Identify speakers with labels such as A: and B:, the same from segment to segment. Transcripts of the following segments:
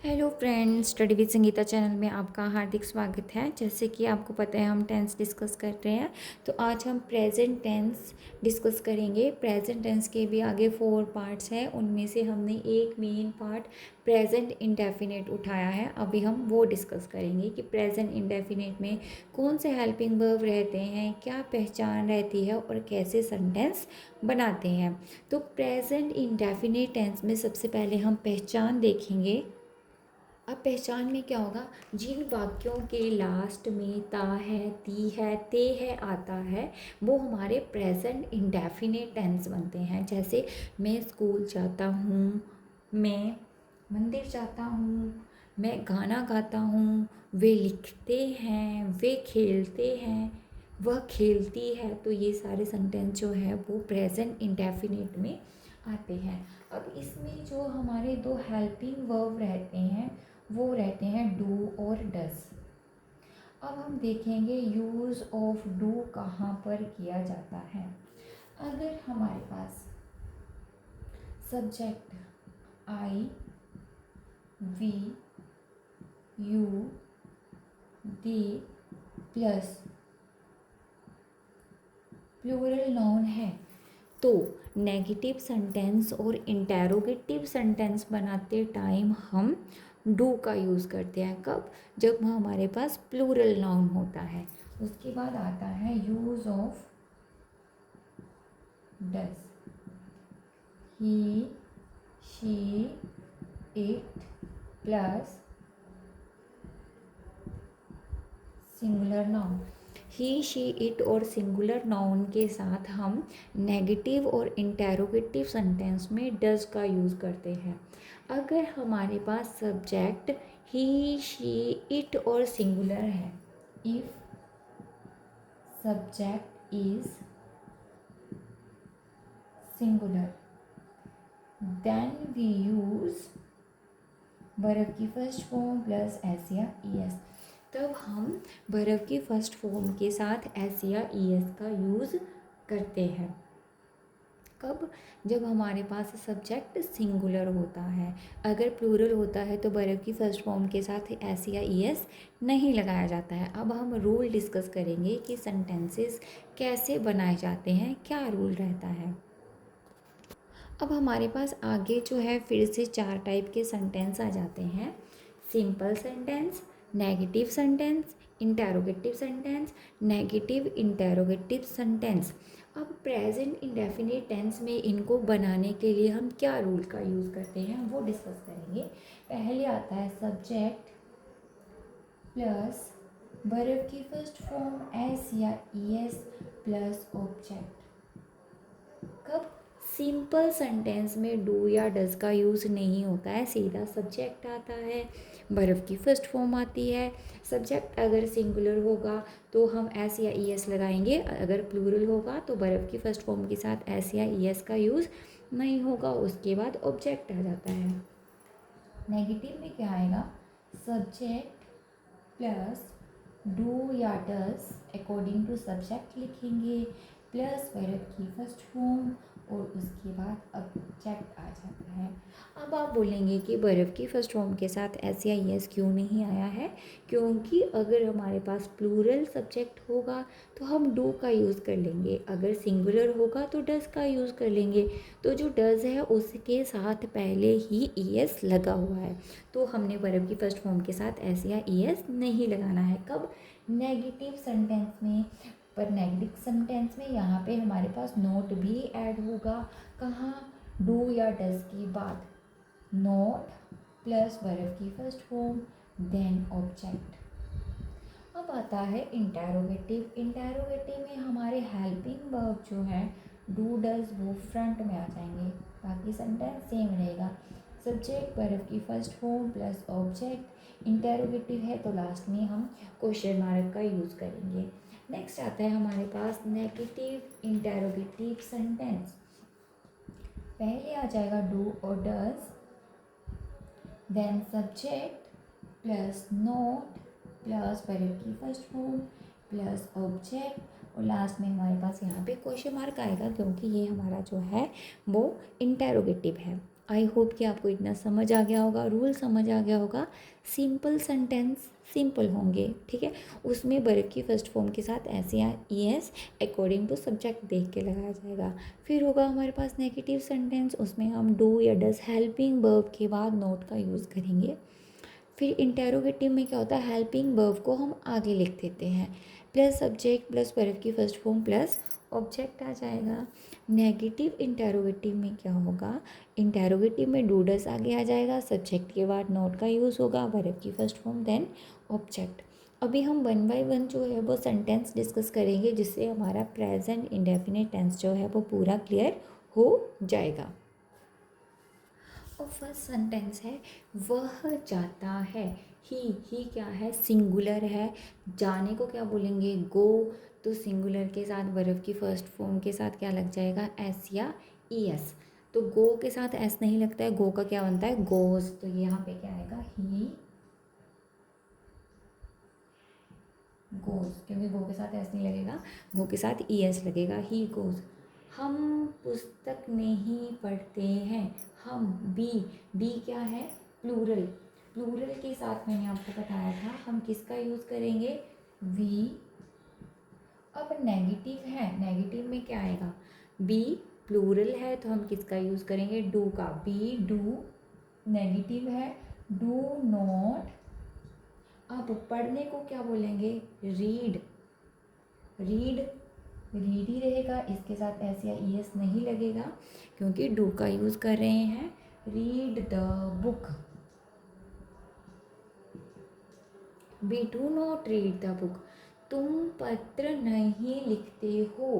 A: Hello friends, study with Sangeeta channel में आपका हार्दिक स्वागत है। जैसे कि आपको पता है हम टेंस डिस्कस कर रहे हैं, तो आज हम प्रेजेंट टेंस डिस्कस करेंगे। प्रेजेंट टेंस के भी आगे 4 पार्ट्स हैं, उनमें से हमने एक मेन पार्ट प्रेजेंट इंडेफिनिट उठाया है। अभी हम वो डिस्कस करेंगे कि प्रेजेंट इंडेफिनिट में कौन से हेल्पिंग वर्ब रहते हैं, क्या पहचान रहती है और कैसे सेंटेंस बनाते हैं। तो प्रेजेंट इंडेफिनिट टेंस में सबसे पहले हम पहचान देखेंगे। अब पहचान में क्या होगा, जिन वाक्यों के लास्ट में ता है, ती है, ते है आता है, वो हमारे प्रेजेंट इंडेफिनिट टेंस बनते हैं। जैसे मैं स्कूल जाता हूँ, मैं मंदिर जाता हूँ, मैं गाना गाता हूँ, वे लिखते हैं, वे खेलते हैं, वह खेलती है। तो ये सारे सेंटेंस जो है वो प्रेजेंट इंडेफिनिट में आते हैं। अब इसमें जो हमारे दो हेल्पिंग वर्ब रहते हैं वो रहते हैं डू और डज। अब हम देखेंगे यूज़ ऑफ डू कहाँ पर किया जाता है। अगर हमारे पास subject I, we, you, they plus plural noun है, तो नेगेटिव सेंटेंस और इंटेरोगेटिव सेंटेंस बनाते टाइम हम डू का यूज़ करते हैं। कब? जब हमारे पास प्लूरल नाउन होता है। उसके बाद आता है use of does. He, she, it plus singular noun. He, she, it और सिंगुलर नाउन के साथ हम नेगेटिव और इंटेरोगेटिव सेंटेंस में डज का यूज़ करते हैं। अगर हमारे पास सब्जेक्ट ही, शी, इट और सिंगुलर है, if subject is singular then we use verb की फर्स्ट फॉर्म प्लस एस या ई एस। तब हम वर्ब की फर्स्ट फॉर्म के साथ एस या ई एस का यूज़ करते हैं। कब? जब हमारे पास सब्जेक्ट सिंगुलर होता है। अगर प्लूरल होता है तो वर्ब की फर्स्ट फॉर्म के साथ एस या ई एस नहीं लगाया जाता है। अब हम रूल डिस्कस करेंगे कि सेंटेंसेस कैसे बनाए जाते हैं, क्या रूल रहता है। अब हमारे पास आगे जो है फिर से 4 टाइप के सेंटेंस आ जाते हैं। Simple sentence, negative sentence, interrogative sentence, negative interrogative sentence. अब प्रेजेंट इंडेफिनिट टेंस में इनको बनाने के लिए हम क्या रूल का यूज़ करते हैं वो डिस्कस करेंगे। पहले आता है सब्जेक्ट प्लस वर्ब की फर्स्ट फॉर्म एस या ई एस प्लस ऑब्जेक्ट। कब? सिंपल सेंटेंस में डू या डज का यूज़ नहीं होता है, सीधा सब्जेक्ट आता है, वर्ब की फर्स्ट फॉर्म आती है। सब्जेक्ट अगर सिंगुलर होगा तो हम एस या ई एस लगाएंगे, अगर प्लूरल होगा तो वर्ब की फर्स्ट फॉर्म के साथ एस या ई एस का यूज़ नहीं होगा। उसके बाद ऑब्जेक्ट आ जाता है। नेगेटिव में क्या आएगा? सब्जेक्ट प्लस डू या डज अकॉर्डिंग टू सब्जेक्ट लिखेंगे प्लस वर्ब की फर्स्ट फॉर्म और उसके बाद ऑब्जेक्ट आ जाता है। अब आप बोलेंगे कि वर्ब की फर्स्ट फॉर्म के साथ एस या एस क्यों नहीं आया है? क्योंकि अगर हमारे पास प्लूरल सब्जेक्ट होगा तो हम डू का यूज़ कर लेंगे, अगर सिंगुलर होगा तो डज का यूज़ कर लेंगे। तो जो डज है उसके साथ पहले ही ई एस लगा हुआ है, तो हमने वर्ब की फर्स्ट फॉर्म के साथ एस या ई एस नहीं लगाना है। कब? नेगेटिव सेंटेंस में। पर नेगेटिव सेंटेंस में यहाँ पे हमारे पास नोट भी ऐड होगा। कहाँ? डू या डज के बाद नोट प्लस वर्ब की फर्स्ट फॉर्म देन ऑब्जेक्ट। अब आता है इंटेरोगेटिव। इंटेरोगेटिव में हमारे हेल्पिंग वर्ब जो है डू डज वो फ्रंट में आ जाएंगे, बाकी सेंटेंस सेम रहेगा। सब्जेक्ट वर्ब की first form plus object. Interrogative है तो लास्ट में हम क्वेश्चन मार्क का यूज़ करेंगे। नेक्स्ट आता है हमारे पास नेगेटिव इंटेरोगेटिव सेंटेंस। पहले आ जाएगा डू और does, then subject plus not plus verb की फर्स्ट फॉर्म प्लस ऑब्जेक्ट और लास्ट में हमारे पास यहाँ पे क्वेश्चन मार्क आएगा, क्योंकि ये हमारा जो है वो इंटेरोगेटिव है। आई होप कि आपको इतना समझ आ गया होगा, रूल समझ आ गया होगा। सिंपल सेंटेंस सिंपल होंगे, ठीक है। उसमें वर्ब की फर्स्ट फॉर्म के साथ एस या E S according to subject देख के लगाया जाएगा। फिर होगा हमारे पास नेगेटिव सेंटेंस, उसमें हम डू या डज हेल्पिंग वर्ब के बाद नॉट का यूज़ करेंगे। फिर इंटेरोगेटिव में क्या होता है, हेल्पिंग वर्ब को हम आगे लिख देते हैं, प्लस सब्जेक्ट प्लस वर्ब की फर्स्ट फॉर्म प्लस ऑब्जेक्ट आ जाएगा। नेगेटिव इंटेरोगेटिव में क्या होगा, इंटेरोगेटिव में डू डज आगे आ जाएगा, सब्जेक्ट के बाद नॉट का यूज़ होगा, वर्ब की फर्स्ट फॉर्म देन ऑब्जेक्ट। अभी हम वन बाय वन जो है वो सेंटेंस डिस्कस करेंगे, जिससे हमारा प्रेजेंट इंडेफिनिट टेंस जो है वो पूरा क्लियर हो जाएगा। और फर्स्ट सेंटेंस है वह जाता है। ही क्या है, सिंगुलर है। जाने को क्या बोलेंगे, गो। तो सिंगुलर के साथ वर्ब की फर्स्ट फॉर्म के साथ क्या लग जाएगा, एस या ई एस। तो गो के साथ एस नहीं लगता है, गो का क्या बनता है, गोज। तो यहाँ पे क्या आएगा, ही गोज, क्योंकि गो के साथ एस नहीं लगेगा, गो के साथ ई एस लगेगा, ही गोज। हम पुस्तक नहीं पढ़ते हैं। हम, बी क्या है, प्लूरल। प्लूरल के साथ मैंने आपको बताया था हम किसका यूज़ करेंगे, वी। अब नेगेटिव है, नेगेटिव में क्या आएगा, बी। प्लूरल है तो हम किसका यूज़ करेंगे, डू का, बी डू। नेगेटिव है, डू नॉट। अब पढ़ने को क्या बोलेंगे, रीड। रीड, रीड ही रहेगा, इसके साथ एस या ई एस नहीं लगेगा, क्योंकि डू का यूज़ कर रहे हैं। Read the book, we do not read the book. तुम पत्र नहीं लिखते हो।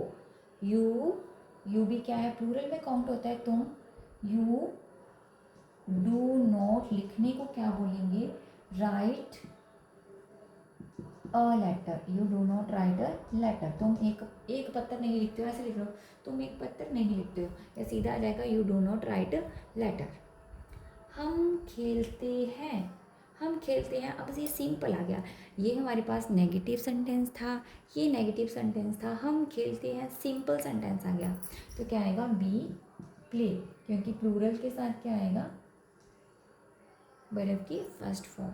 A: यू भी क्या है, प्लूरल में काउंट होता है, तुम। यू डू नॉट, लिखने को क्या बोलेंगे, write a letter. You do not write a letter. तुम एक पत्र नहीं लिखते हो, ऐसे लिख लो, तुम एक पत्र नहीं लिखते हो, या सीधा आ जाएगा you do not write a letter. हम खेलते हैं, हम खेलते हैं। अब ये सिंपल आ गया, ये हमारे पास नेगेटिव सेंटेंस था, ये नेगेटिव सेंटेंस था, हम खेलते हैं सिंपल सेंटेंस आ गया। तो क्या आएगा, बी प्ले, क्योंकि प्लूरल के साथ क्या आएगा, वर्ब की फर्स्ट फॉर्म।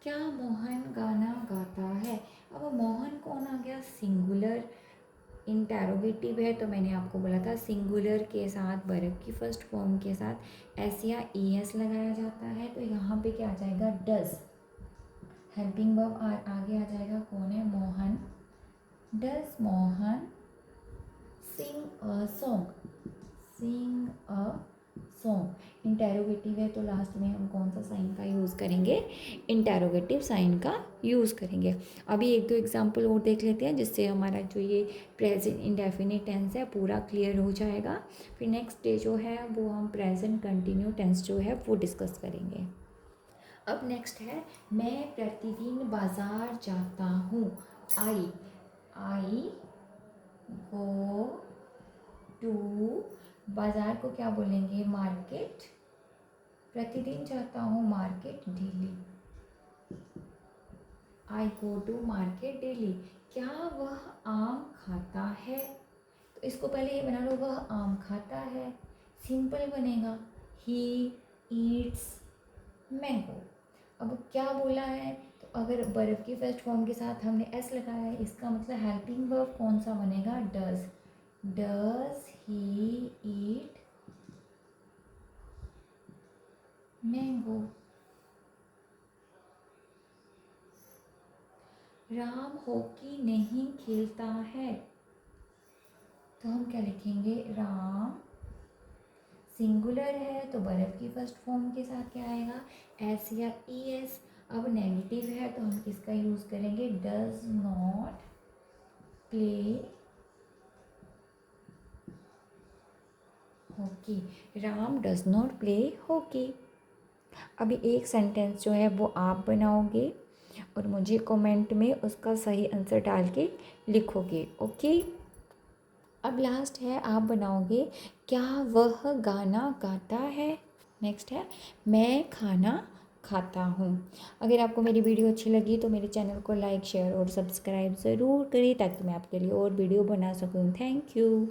A: क्या मोहन गाना गाता है। अब मोहन कौन आ गया, सिंगुलर। इंटेरोगेटिव है तो मैंने आपको बोला था सिंगुलर के साथ वर्ब की फर्स्ट फॉर्म के साथ एस या ई एस लगाया जाता है। तो यहाँ पे क्या आ जाएगा, डज। हेल्पिंग वर्ब आगे आ जाएगा, कौन है, Mohan. Does Mohan sing a song, sing a song. Interrogative है तो लास्ट में हम कौन सा साइन का यूज़ करेंगे, इंटेरोगेटिव साइन का यूज़ करेंगे। अभी एक दो एग्जांपल और देख लेते हैं, जिससे हमारा जो ये प्रेजेंट इंडेफिनिट टेंस है पूरा क्लियर हो जाएगा। फिर नेक्स्ट डे जो है वो हम प्रेजेंट कंटिन्यू टेंस जो है वो डिस्कस करेंगे। अब नेक्स्ट है, मैं प्रतिदिन बाज़ार जाता हूँ। आई गो टू, बाज़ार को क्या बोलेंगे, मार्केट। प्रतिदिन जाता हूँ market, daily. I go to market daily. क्या वह आम खाता है, तो इसको पहले ये बना लो, वह आम खाता है, सिंपल बनेगा, ही ईट्स मैंगो। अब क्या बोला है, तो अगर बर्फ की फर्स्ट फॉर्म के साथ हमने एस लगाया है, इसका मतलब हेल्पिंग वर्ब कौन सा बनेगा, does. Does he eat mango. Ram hockey नहीं खेलता है, तो हम क्या लिखेंगे, राम। सिंगुलर है तो वर्ब की फर्स्ट फॉर्म के साथ क्या आएगा, एस या ई एस। अब नेगेटिव है तो हम किसका यूज़ करेंगे, does not play hockey. Ram does not play hockey. अभी एक सेंटेंस जो है वो आप बनाओगे और मुझे कमेंट में उसका सही आंसर डाल के लिखोगे, ओके। अब लास्ट है, आप बनाओगे, क्या वह गाना गाता है। नेक्स्ट है, मैं खाना खाता हूँ। अगर आपको मेरी वीडियो अच्छी लगी तो मेरे चैनल को लाइक शेयर और सब्सक्राइब ज़रूर करें, ताकि मैं आपके लिए और वीडियो बना सकूँ। Thank you.